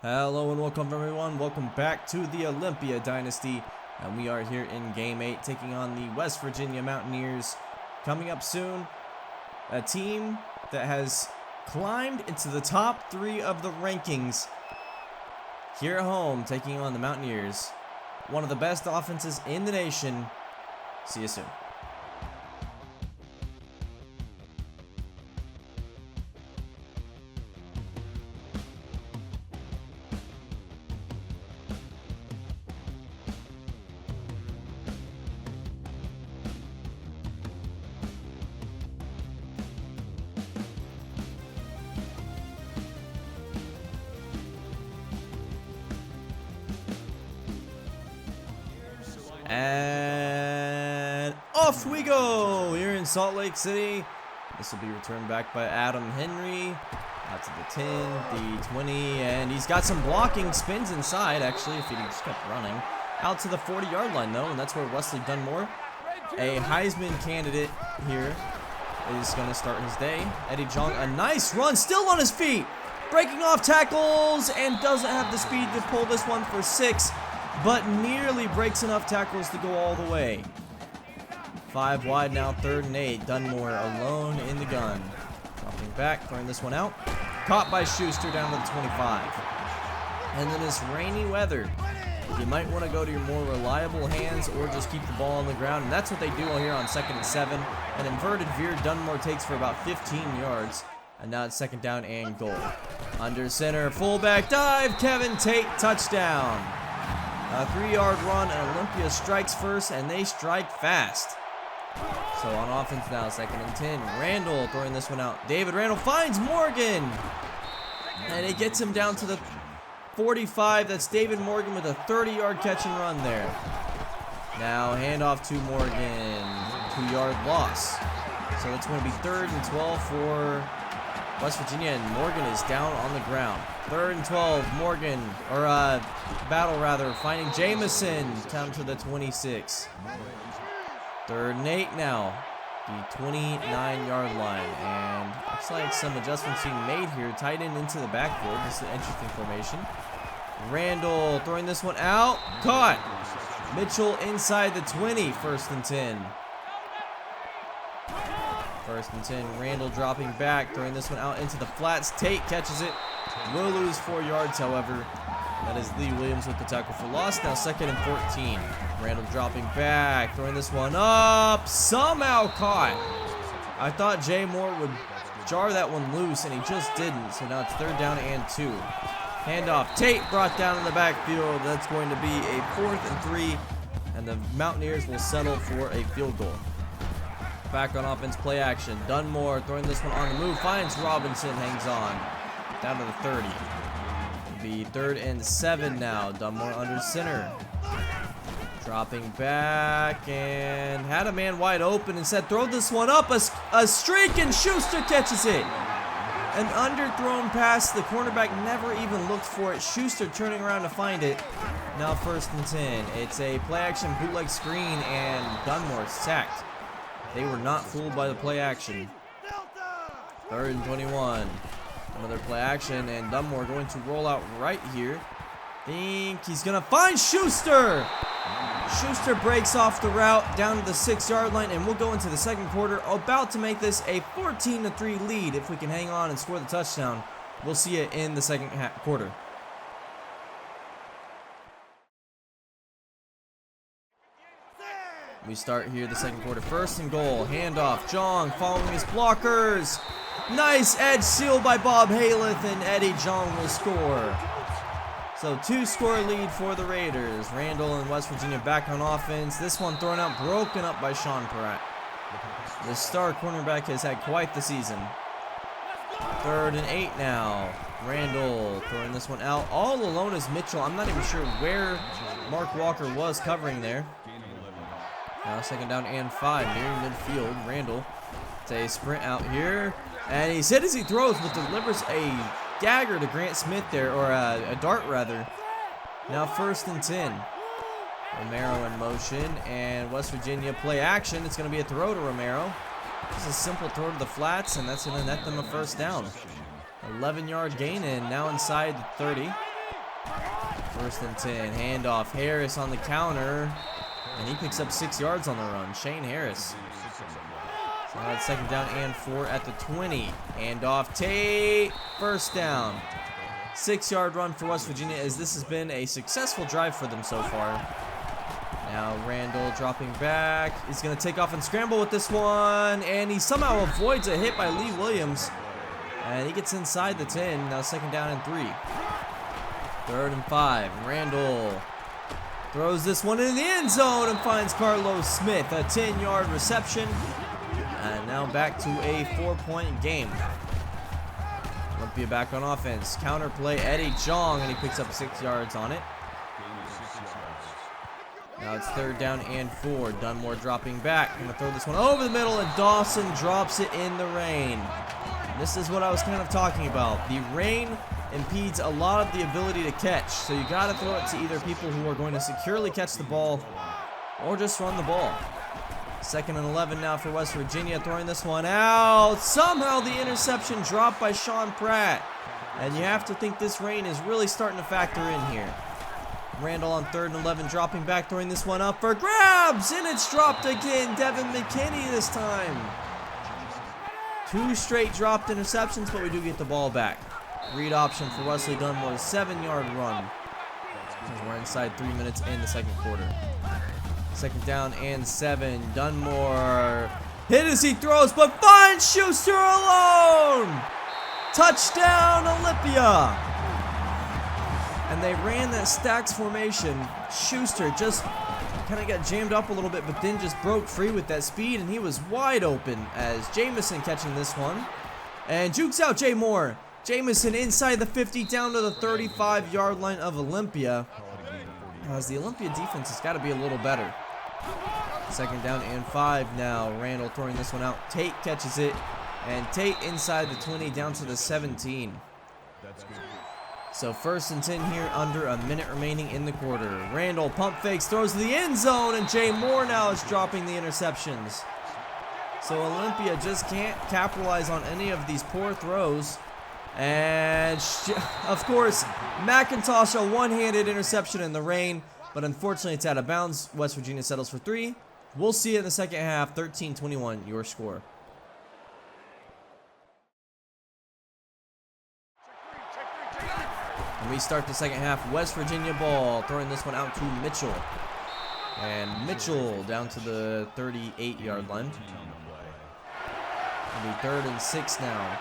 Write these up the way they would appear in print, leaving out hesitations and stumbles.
Hello and welcome everyone. Welcome back to the Olympia Dynasty. And we are here in Game 8 taking on the West Virginia Mountaineers. Coming up soon, a team that has climbed into the top 3 of the rankings. Here at home, taking on the Mountaineers. One of the best offenses in the nation. See you soon. And off we go here in Salt Lake City. This will be returned back by Adam Henry. Out to the 10, the 20, and he's got some blocking spins inside, actually, if he just kept running. Out to the 40-yard line, though, and that's where Wesley Dunmore, a Heisman candidate here, is going to start his day. Eddie Jong, a nice run, still on his feet, breaking off tackles, and doesn't have the speed to pull this one for 6. But nearly breaks enough tackles to go all the way. 5 wide now, 3rd and 8. Dunmore alone in the gun. Dropping back, throwing this one out. Caught by Schuster down to the 25. And then this rainy weather, you might want to go to your more reliable hands or just keep the ball on the ground. And that's what they do here on 2nd and 7. An inverted veer Dunmore takes for about 15 yards. And now it's 2nd down and goal. Under center, fullback dive, Kevin Tate, touchdown. A 3-yard run, and Olympia strikes first, and they strike fast. So on offense now, 2nd and 10. Randall throwing this one out. David Randall finds Morgan. And it gets him down to the 45. That's David Morgan with a 30-yard catch and run there. Now handoff to Morgan. 2-yard loss. So it's going to be 3rd and 12 for West Virginia, and Morgan is down on the ground. 3rd and 12, Morgan, or Battle rather, finding Jamison down to the 26. 3rd and 8 now, the 29-yard line, and looks like some adjustments being made here. Tight end into the backfield. This is an interesting formation. Randall throwing this one out, caught. Mitchell inside the 20, 1st and 10. 1st and 10, Randall dropping back, throwing this one out into the flats. Tate catches it. Will lose 4 yards, however. That is Lee Williams with the tackle for loss. Now 2nd and 14. Randall dropping back, throwing this one up. Somehow caught. I thought Jay Moore would jar that one loose, and he just didn't. So now it's 3rd down and 2. Handoff. Tate brought down in the backfield. That's going to be a 4th and 3. And the Mountaineers will settle for a field goal. Back on offense, play action. Dunmore throwing this one on the move. Finds Robinson, hangs on. Down to the 30. It'll be 3rd and 7 now. Dunmore under center. Dropping back and had a man wide open and said, throw this one up. A streak, and Schuster catches it. An underthrown pass. The cornerback never even looked for it. Schuster turning around to find it. Now 1st and 10. It's a play action bootleg screen, and Dunmore sacked. They were not fooled by the play action. 3rd and 21. Another play action, and Dunmore going to roll out right here. Think he's going to find Schuster. Schuster breaks off the route down to the 6-yard line, and we'll go into the 2nd quarter. About to make this a 14-3 lead. If we can hang on and score the touchdown, we'll see it in the 2nd quarter. We start here the 2nd quarter. 1st and goal. Handoff. Jong following his blockers. Nice edge seal by Bob Haleth, and Eddie Jong will score. So 2-score lead for the Raiders. Randall and West Virginia back on offense. This one thrown out, broken up by Sean Pratt. The star cornerback has had quite the season. 3rd and 8 now. Randall throwing this one out. All alone is Mitchell. I'm not even sure where Mark Walker was covering there. Now 2nd down and 5, nearing midfield. Randall, it's a sprint out here, and he's hit as he throws, but delivers a dagger to Grant Smith there, or a dart rather. Now 1st and 10. Romero in motion, and West Virginia play action. It's going to be a throw to Romero. Just a simple throw to the flats, and that's going to net them a 1st down. 11-yard gain, and now inside the 30. First and 10. Handoff. Harris on the counter. And he picks up 6 yards on the run. Shane Harris. So now it's second down and 4 at the 20. Handoff. Tate. First down. 6-yard run for West Virginia, as this has been a successful drive for them so far. Now Randall dropping back. He's going to take off and scramble with this one. And he somehow avoids a hit by Lee Williams. And he gets inside the 10. Now second down and 3. Third and 5. Randall throws this one into the end zone and finds Carlos Smith. A 10-yard reception. And now back to a 4-point game. Olympia back on offense. Counter play, Eddie Jong, and he picks up 6 yards on it. Now it's third down and 4. Dunmore dropping back. Gonna throw this one over the middle, and Dawson drops it in the rain. This is what I was kind of talking about. The rain impedes a lot of the ability to catch, so you got to throw it to either people who are going to securely catch the ball or just run the ball. Second and 11 now for West Virginia, throwing this one out. Somehow the interception dropped by Sean Pratt, and you have to think this rain is really starting to factor in here. Randall on third and 11, dropping back, throwing this one up for grabs, and it's dropped again. Devin McKinney this time. 2 straight dropped interceptions, but we do get the ball back. Read option for Wesley Dunmore's 7-yard run. We're inside 3 minutes in the second quarter. Second down and 7. Dunmore hit as he throws, but finds Schuster alone. Touchdown, Olympia. And they ran that stacks formation. Schuster just kind of got jammed up a little bit, but then just broke free with that speed, and he was wide open as Jamison catching this one. And jukes out Jay Moore. Jamison inside the 50, down to the 35-yard line of Olympia. As the Olympia defense has got to be a little better. Second down and 5 now. Randall throwing this one out. Tate catches it. And Tate inside the 20, down to the 17. So first and 10 here, under a minute remaining in the quarter. Randall pump fakes, throws to the end zone, and Jay Moore now is dropping the interceptions. So Olympia just can't capitalize on any of these poor throws. And of course, McIntosh, a one-handed interception in the rain, but unfortunately it's out of bounds. West Virginia settles for 3. We'll see it in the second half. 13-21, your score. And we start the second half. West Virginia ball, throwing this one out to Mitchell. And Mitchell down to the 38-yard line. It'll be third and 6 now.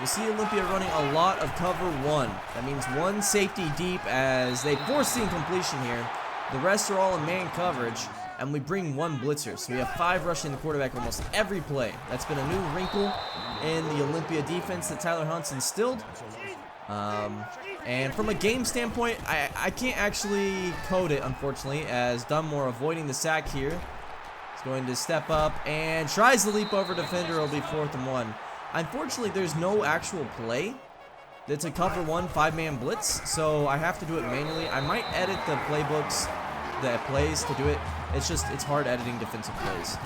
You see Olympia running a lot of cover 1. That means 1 safety deep as they force the incompletion here. The rest are all in man coverage, and we bring 1 blitzer. So we have 5 rushing the quarterback almost every play. That's been a new wrinkle in the Olympia defense that Tyler Hunt's instilled. And from a game standpoint, I can't actually code it, unfortunately, as Dunmore avoiding the sack here. He's going to step up and tries to leap over defender. It'll be 4th and 1. Unfortunately, there's no actual play. It's a cover 1 5-man blitz, so I have to do it manually. I might edit the playbooks, the plays to do it. It's hard editing defensive plays.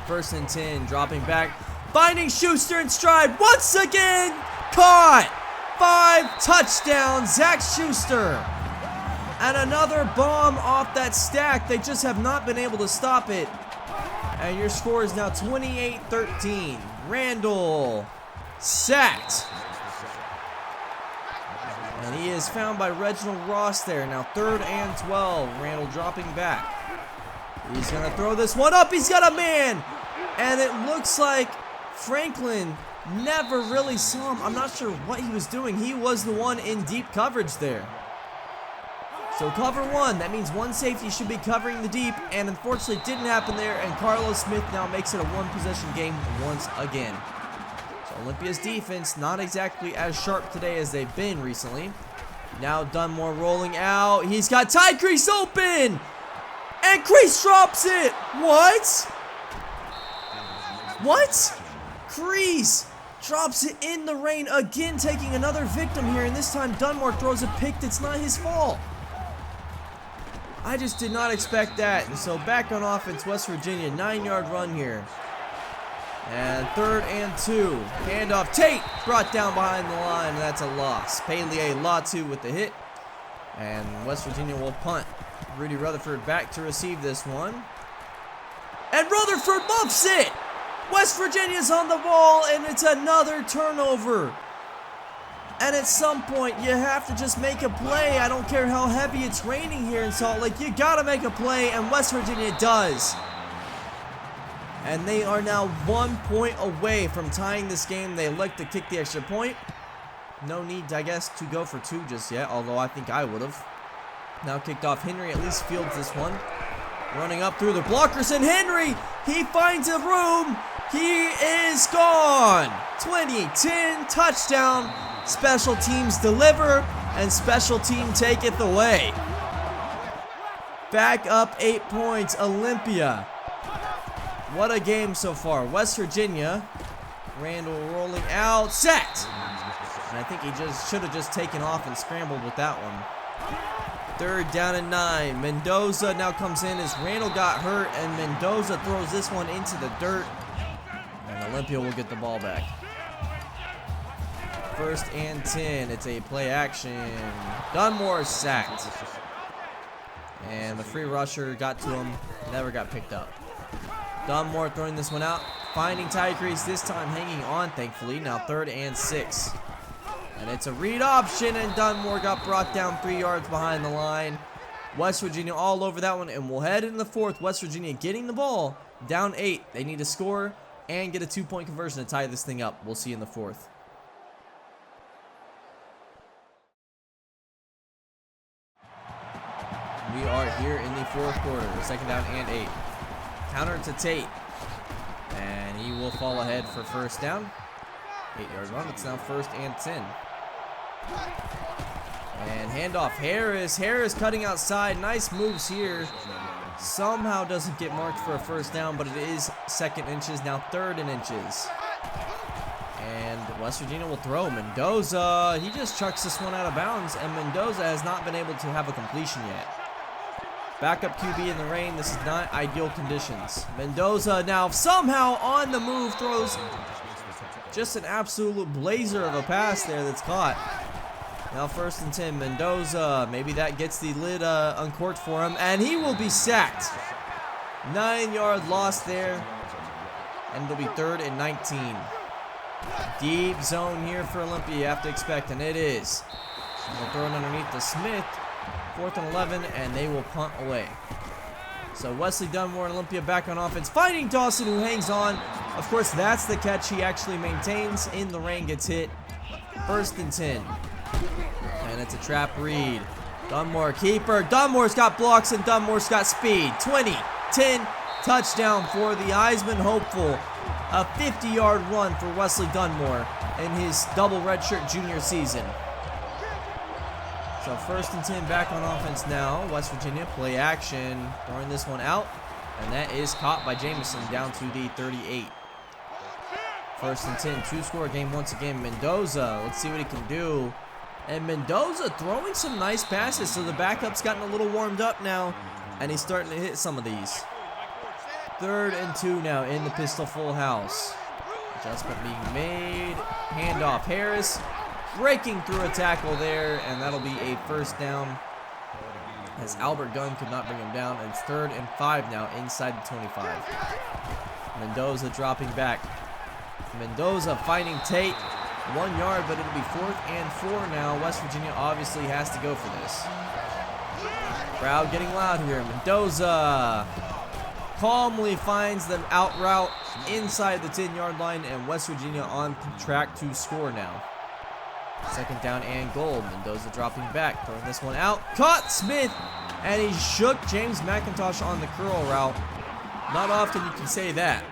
First and 10, dropping back, finding Schuster in stride once again. Caught. 5 touchdowns, Zach Schuster. And another bomb off that stack. They just have not been able to stop it. And your score is now 28-13. Randall sacked. And he is found by Reginald Ross there. Now 3rd and 12. Randall dropping back. He's going to throw this one up. He's got a man. And it looks like Franklin never really saw him. I'm not sure what he was doing. He was the one in deep coverage there. So cover 1, that means 1 safety should be covering the deep, and unfortunately it didn't happen there, and Carlos Smith now makes it a 1-possession game once again. So Olympia's defense not exactly as sharp today as they've been recently. Now Dunmore rolling out. He's got Ty Crease open, and Crease drops it. What? Crease drops it in the rain again, taking another victim here, and this time Dunmore throws a pick that's not his fault. I just did not expect that. And so back on offense, West Virginia, 9-yard run here. And 3rd and 2. Handoff. Tate brought down behind the line, and that's a loss. Pele Latu with the hit. And West Virginia will punt. Rudy Rutherford back to receive this one. And Rutherford muffs it! West Virginia's on the ball, and it's another turnover. And at some point, you have to just make a play. I don't care how heavy it's raining here in Salt Lake. You gotta make a play, and West Virginia does. And they are now 1 point away from tying this game. They elect to kick the extra point. No need, I guess, to go for 2 just yet, although I think I would have. Now kicked off. Henry at least fields this one. Running up through the blockers, and Henry, he finds a room. He is gone. 20-10 touchdown. Special teams deliver, and special team taketh away. Back up 8 points, Olympia. What a game so far. West Virginia, Randall rolling out, sacked. And I think he just should have just taken off and scrambled with that one. 3rd down and 9. Mendoza now comes in as Randall got hurt, and Mendoza throws this one into the dirt. And Olympia will get the ball back. 1st and 10. It's a play action. Dunmore sacked. And the free rusher got to him. Never got picked up. Dunmore throwing this one out. Finding Tyrese, this time hanging on, thankfully. Now 3rd and 6. And it's a read option, and Dunmore got brought down 3 yards behind the line. West Virginia all over that one, and we'll head into the 4th. West Virginia getting the ball. Down 8. They need to score and get a 2-point conversion to tie this thing up. We'll see you in the 4th. We are here in the 4th quarter. 2nd down and 8. Counter to Tate. And he will fall ahead for 1st down. 8-yard run. It's now 1st and 10. And handoff. Harris. Harris cutting outside. Nice moves here. Somehow doesn't get marked for a 1st down, but it is 2nd inches. Now 3rd and inches. And West Virginia will throw. Mendoza. He just chucks this one out of bounds, and Mendoza has not been able to have a completion yet. Backup QB in the rain. This is not ideal conditions. Mendoza now somehow on the move throws just an absolute blazer of a pass there that's caught. Now 1st and 10. Mendoza. Maybe that gets the lid uncorked for him, and he will be sacked. 9-yard loss there, and it'll be 3rd and 19. Deep zone here for Olympia. You have to expect, and it is. They'll throw it underneath the Smith. 4th and 11, and they will punt away. So Wesley Dunmore and Olympia back on offense, finding Dawson, who hangs on. Of course, that's the catch he actually maintains. In the rain, gets hit. 1st and 10. And it's a trap read. Dunmore, keeper. Dunmore's got blocks, and Dunmore's got speed. 20-10 touchdown for the Heisman hopeful. A 50-yard run for Wesley Dunmore in his double redshirt junior season. So 1st and 10 back on offense now. West Virginia play action. Throwing this one out. And that is caught by Jamison down to the 38. 1st and 10. 2-score game once again. Mendoza. Let's see what he can do. And Mendoza throwing some nice passes. So the backup's gotten a little warmed up now. And he's starting to hit some of these. 3rd and 2 now in the pistol full house. Adjustment being made. Handoff. Harris breaking through a tackle there, and that'll be a 1st down as Albert Gunn could not bring him down. And it's 3rd and 5 now inside the 25. Mendoza dropping back. Mendoza finding Tate. 1 yard, but it'll be 4th and 4 now. West Virginia obviously has to go for this. Crowd getting loud here. Mendoza calmly finds them out route inside the 10-yard line, and West Virginia on track to score now. 2nd down and goal. Mendoza dropping back, throwing this one out. Caught Smith, and he shook James McIntosh on the curl route. Not often you can say that.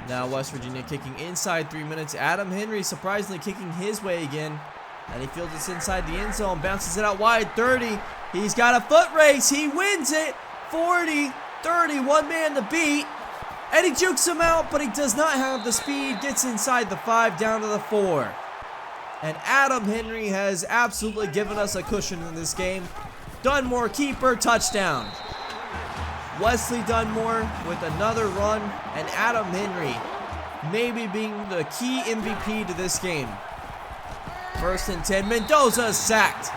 Now West Virginia kicking inside 3 minutes. Adam Henry surprisingly kicking his way again. And he fields this inside the end zone. Bounces it out wide. 30. He's got a foot race. He wins it. 40, 30. One man to beat. And he jukes him out, but he does not have the speed. Gets inside the 5, down to the 4. And Adam Henry has absolutely given us a cushion in this game. Dunmore, keeper, touchdown. Wesley Dunmore with another run, and Adam Henry maybe being the key MVP to this game. First and 10. Mendoza sacked.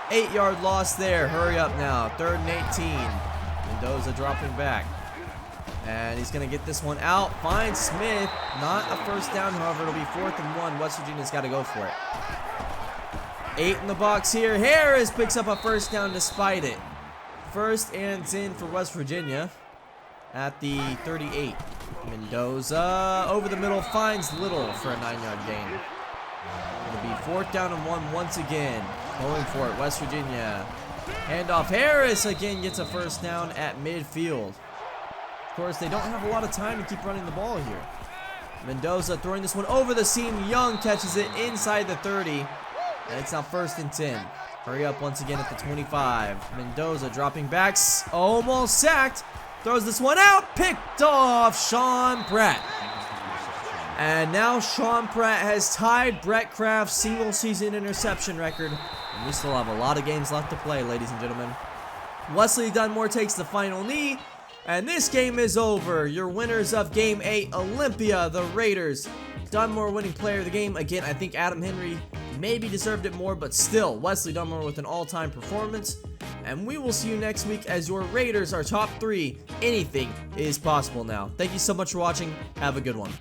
8-yard loss there. Hurry up now. 3rd and 18. Mendoza dropping back. And he's going to get this one out. Finds Smith. Not a first down, however. It'll be 4th and 1. West Virginia's got to go for it. 8 in the box here. Harris picks up a first down despite it. 1st and 10 for West Virginia at the 38. Mendoza over the middle finds Little for a 9-yard gain. It'll be 4th down and 1 once again. Going for it, West Virginia. Handoff. Harris again gets a first down at midfield. Of course, they don't have a lot of time to keep running the ball here. Mendoza throwing this one over the seam. Young catches it inside the 30. And it's now 1st and 10. Hurry up once again at the 25. Mendoza dropping backs. Almost sacked. Throws this one out. Picked off Sean Pratt. And now Sean Pratt has tied Brett Kraft's single-season interception record. And we still have a lot of games left to play, ladies and gentlemen. Wesley Dunmore takes the final knee. And this game is over. Your winners of Game 8, Olympia, the Raiders. Dunmore winning player of the game. Again, I think Adam Henry maybe deserved it more, but still, Wesley Dunmore with an all-time performance. And we will see you next week as your Raiders are top 3. Anything is possible now. Thank you so much for watching. Have a good one.